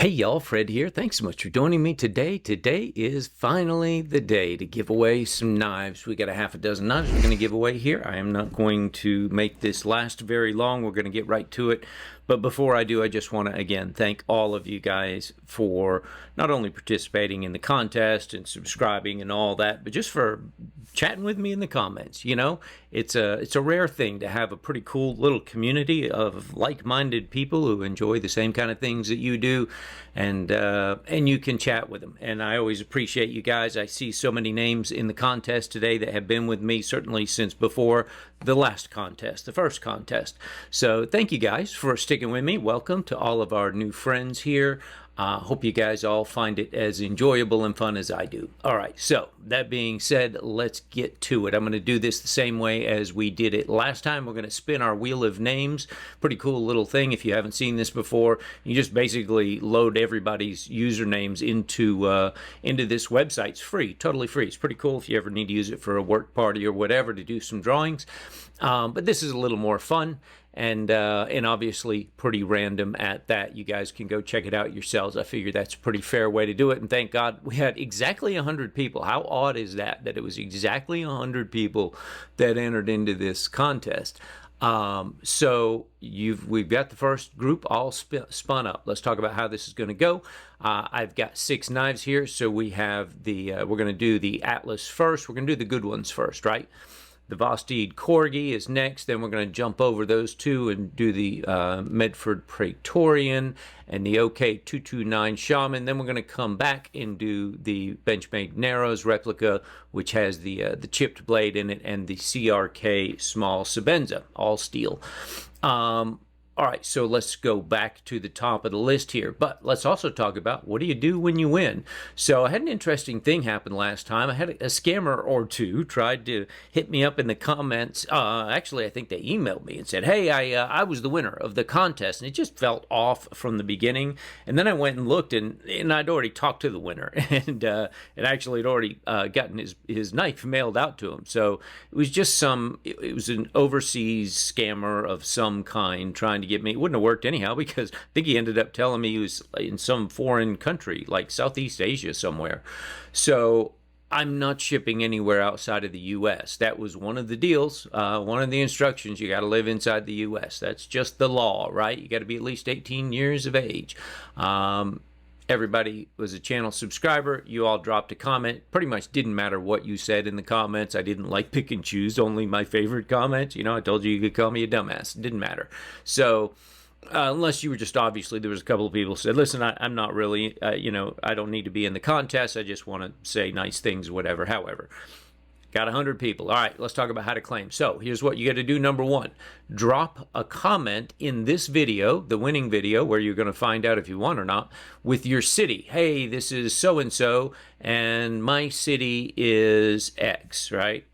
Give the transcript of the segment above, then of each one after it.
Hey y'all, Fred here. Thanks so much for joining me today. Today is finally the day to give away some knives. We got a half a dozen knives we're going to give away here. I am not going to make this last very long. We're going to get right to it. But before I do, I just want to, again, thank all of you guys for not only participating in the contest and subscribing and all that, but just for chatting with me in the comments. You know, it's a rare thing to have a pretty cool little community of like-minded people who enjoy the same kind of things that you do, and you can chat with them. And I always appreciate you guys. I see so many names in the contest today that have been with me certainly since before the last contest, the first contest. So thank you guys for sticking with me. Welcome to all of our new friends here. Hope you guys all find it as enjoyable and fun as I do. All right, so that being said, let's get to it. I'm going to do this the same way as we did it last time. We're going to spin our wheel of names. Pretty cool little thing. If you haven't seen this before, you just basically load everybody's usernames into this website. It's free, totally free. It's pretty cool if you ever need to use it for a work party or whatever to do some drawings. But this is a little more fun. And obviously pretty random at that. You guys can go check it out yourselves. I figure that's a pretty fair way to do it. And thank God we had exactly 100 people. How odd is that it was exactly 100 people that entered into this contest? So we've got the first group all spun up. Let's talk about how this is going to go. I've got 6 knives here. So we have we're going to do the Atlas first. We're going to do the good ones first, right? The 𝗏𝗏𝗃𝗏𝗄𝗏 is next. Then we're going to jump over those two and do the Medford Praetorian and the OK229 Shaman. Then we're going to come back and do the Benchmade Narrows replica, which has the chipped blade in it, and the CRK Small Sebenza, all steel. All right, so let's go back to the top of the list here. But let's also talk about what do you do when you win. So I had an interesting thing happen last time. I had a scammer or two tried to hit me up in the comments. Actually, I think they emailed me and said, hey, I was the winner of the contest. And it just felt off from the beginning. And then I went and looked, and I'd already talked to the winner. And actually had already gotten his knife mailed out to him. So it was just it was an overseas scammer of some kind trying to get me. It wouldn't have worked anyhow, because I think he ended up telling me he was in some foreign country, like Southeast Asia somewhere. So I'm not shipping anywhere outside of the U.S. That was one of the deals, one of the instructions. You got to live inside the U.S. That's just the law, right? You got to be at least 18 years of age. Everybody was a channel subscriber. You all dropped a comment. Pretty much didn't matter what you said in the comments. I didn't like pick and choose only my favorite comments. You know, I told you could call me a dumbass. It didn't matter. So unless you were just, obviously there was a couple of people who said, listen, I'm not really, you know, I don't need to be in the contest. I just want to say nice things, whatever. However, got 100 people. All right, let's talk about how to claim. So here's what you got to do. Number 1, drop a comment in this video, the winning video, where you're going to find out if you won or not, with your city. Hey, this is so-and-so, and my city is X, right?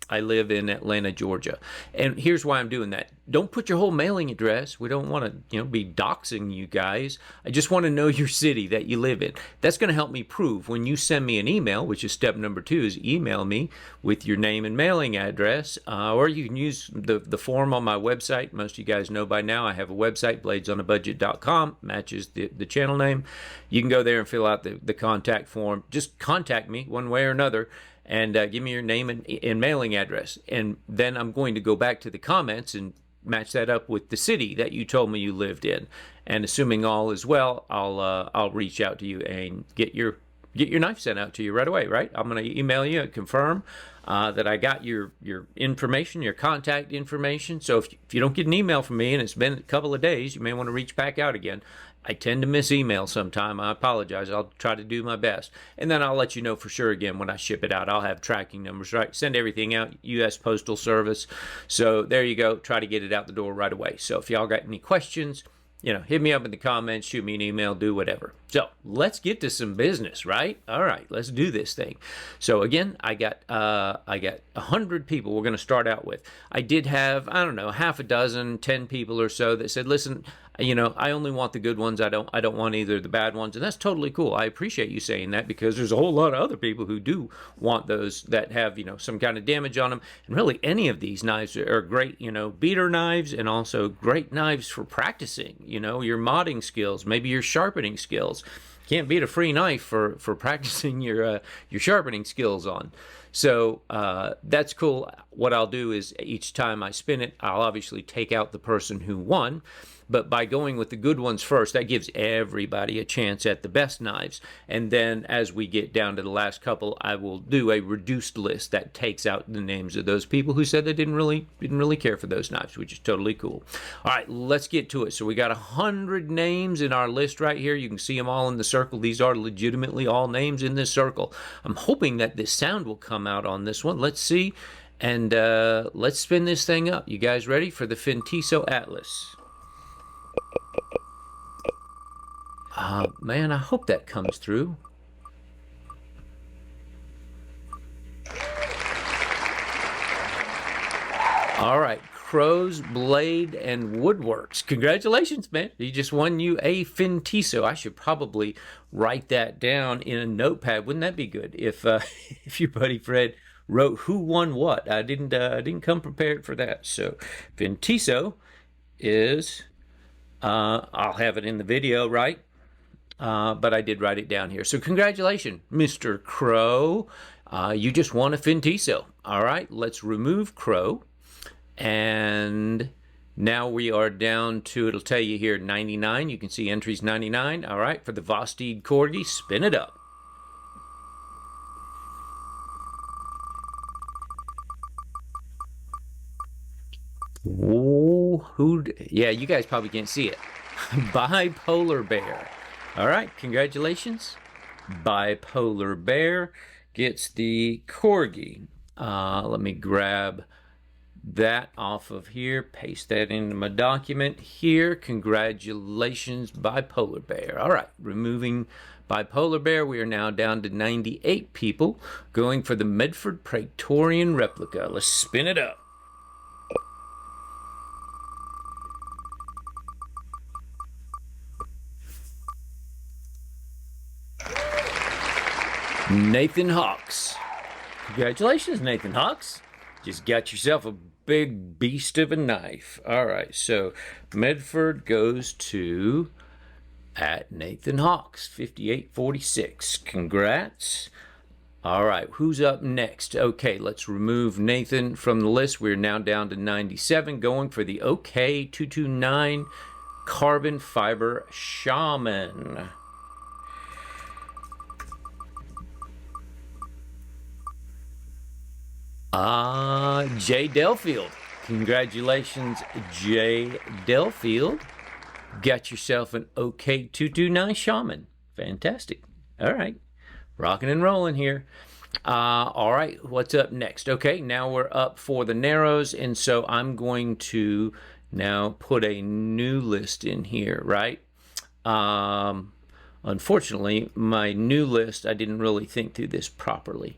I live in Atlanta, Georgia. And here's why I'm doing that. Don't put your whole mailing address. We don't want to, you know, be doxing you guys. I just want to know your city that you live in. That's going to help me prove when you send me an email, which is step number 2, is email me with your name and mailing address, or you can use the form on my website. Most of you guys know by now I have a website, bladesonabudget.com, matches the channel name. You can go there and fill out the contact form. Just contact me one way or another, and give me your name and mailing address. And then I'm going to go back to the comments and match that up with the city that you told me you lived in. And assuming all is well, I'll reach out to you and get your knife sent out to you right away, right? I'm going to email you and confirm that I got your information, your contact information. So if you don't get an email from me and it's been a couple of days, you may want to reach back out again. I tend to miss email sometime. I apologize. I'll try to do my best. And then I'll let you know for sure again when I ship it out. I'll have tracking numbers, right? Send everything out, U.S. Postal Service. So there you go. Try to get it out the door right away. So if y'all got any questions, you know, hit me up in the comments, shoot me an email, do whatever. So let's get to some business, right? All right, let's do this thing. So again, I got 100 people we're going to start out with. I did have, I don't know, half a dozen, 10 people or so that said, listen, you know, I only want the good ones. I don't want either the bad ones, and that's totally cool. I appreciate you saying that, because there's a whole lot of other people who do want those that have, you know, some kind of damage on them. And really, any of these knives are great, you know, beater knives, and also great knives for practicing, you know, your modding skills, maybe your sharpening skills. Can't beat a free knife for practicing your sharpening skills on. So that's cool. What I'll do is each time I spin it, I'll obviously take out the person who won. But by going with the good ones first, that gives everybody a chance at the best knives. And then as we get down to the last couple, I will do a reduced list that takes out the names of those people who said they didn't really care for those knives, which is totally cool. All right, let's get to it. So we got 100 names in our list right here. You can see them all in the circle. These are legitimately all names in this circle. I'm hoping that this sound will come out on this one. Let's see. And let's spin this thing up. You guys ready for the Fintiso Atlas? Man, I hope that comes through. All right, Crows, Blade, and Woodworks. Congratulations, man. You just won you a Fintiso. I should probably write that down in a notepad. Wouldn't that be good if if your buddy Fred wrote who won what? I didn't come prepared for that. So Fintiso is, I'll have it in the video, right? But I did write it down here. So congratulations, Mr. Crow. You just won a Fintiso. All right, let's remove Crow. And now we are down to, it'll tell you here, 99. You can see entries 99. All right, for the Vosted Corgi, spin it up. Oh, yeah, you guys probably can't see it. Bipolar Bear. All right, congratulations. Bipolar Bear gets the Corgi. Let me grab that off of here, paste that into my document here. Congratulations, Bipolar Bear. All right, removing Bipolar Bear, we are now down to 98 people going for the Medford Praetorian replica. Let's spin it up. Nathan Hawks. Congratulations, Nathan Hawks. Just got yourself a big beast of a knife. All right, so Medford goes to at Nathan Hawks, 5846. Congrats. All right, who's up next? Okay, let's remove Nathan from the list. We're now down to 97, going for the 𝗬𝗂𝗃 carbon fiber shaman. Jay Delfield. Congratulations, Jay Delfield. Got yourself an 𝗬𝗃 shaman. Fantastic. All right. Rocking and rolling here. All right. What's up next? Okay, now we're up for the Narrows, and so I'm going to now put a new list in here, right? Unfortunately, my new list, I didn't really think through this properly.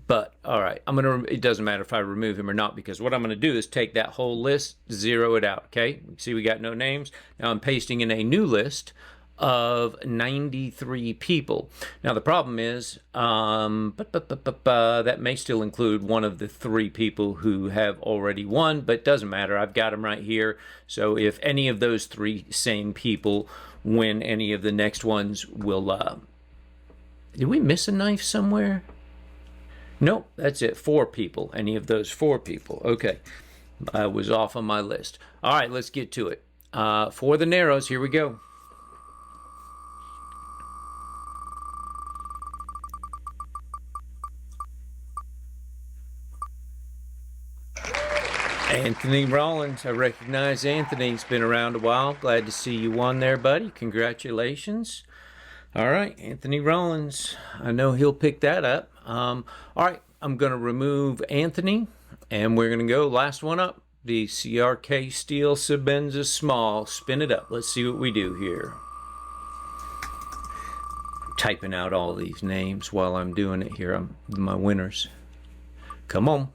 But all right, it doesn't matter if I remove him or not, because what I'm going to do is take that whole list, zero it out. Okay, see we got no names. Now I'm pasting in a new list of 93 people. Now the problem is that may still include one of the 3 people who have already won, but it doesn't matter. I've got them right here. So if any of those 3 same people win any of the next ones, we'll did we miss a knife somewhere? Nope, that's it. 4 people. Any of those 4 people. Okay. I was off on my list. All right, let's get to it. For the Narrows, here we go. Anthony Rollins. I recognize Anthony. He's been around a while. Glad to see you won there, buddy. Congratulations. All right, Anthony Rollins. I know he'll pick that up. All right, I'm going to remove Anthony, and we're going to go last one up. The CRK Steel Sebenza Small. Spin it up. Let's see what we do here. I'm typing out all these names while I'm doing it here. My winners. Come on.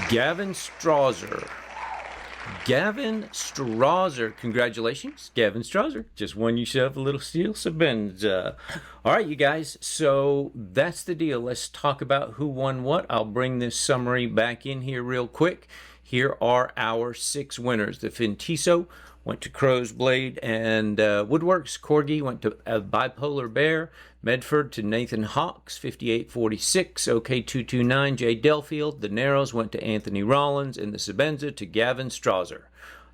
Gavin Strawser. Gavin Strasser. Congratulations, Gavin Strasser. Just won yourself a little steel Sabenza. All right, you guys. So that's the deal. Let's talk about who won what. I'll bring this summary back in here real quick. Here are our 6 winners. The Fintiso went to Crow's Blade and Woodworks. Corgi went to Bipolar Bear. Medford to Nathan Hawks, 5846. OK229, Jay Delfield. The Narrows went to Anthony Rollins, and the Sabenza to Gavin Strasser.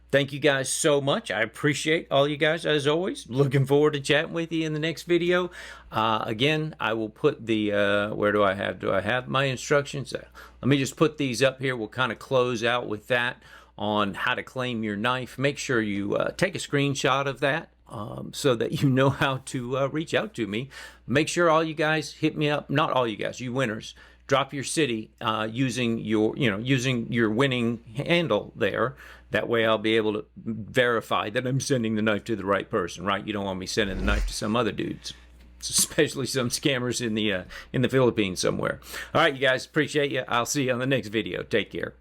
Thank you guys so much. I appreciate all you guys as always. Looking forward to chatting with you in the next video. Again, I will put the, where do I have my instructions? Let me just put these up here. We'll kind of close out with that on how to claim your knife. Make sure you take a screenshot of that. So that you know how to reach out to me. Make sure all you guys hit me up. Not all you guys, you winners. Drop your city using your winning handle there. That way I'll be able to verify that I'm sending the knife to the right person, right? You don't want me sending the knife to some other dudes, especially some scammers in the Philippines somewhere. All right, you guys, appreciate you. I'll see you on the next video. Take care.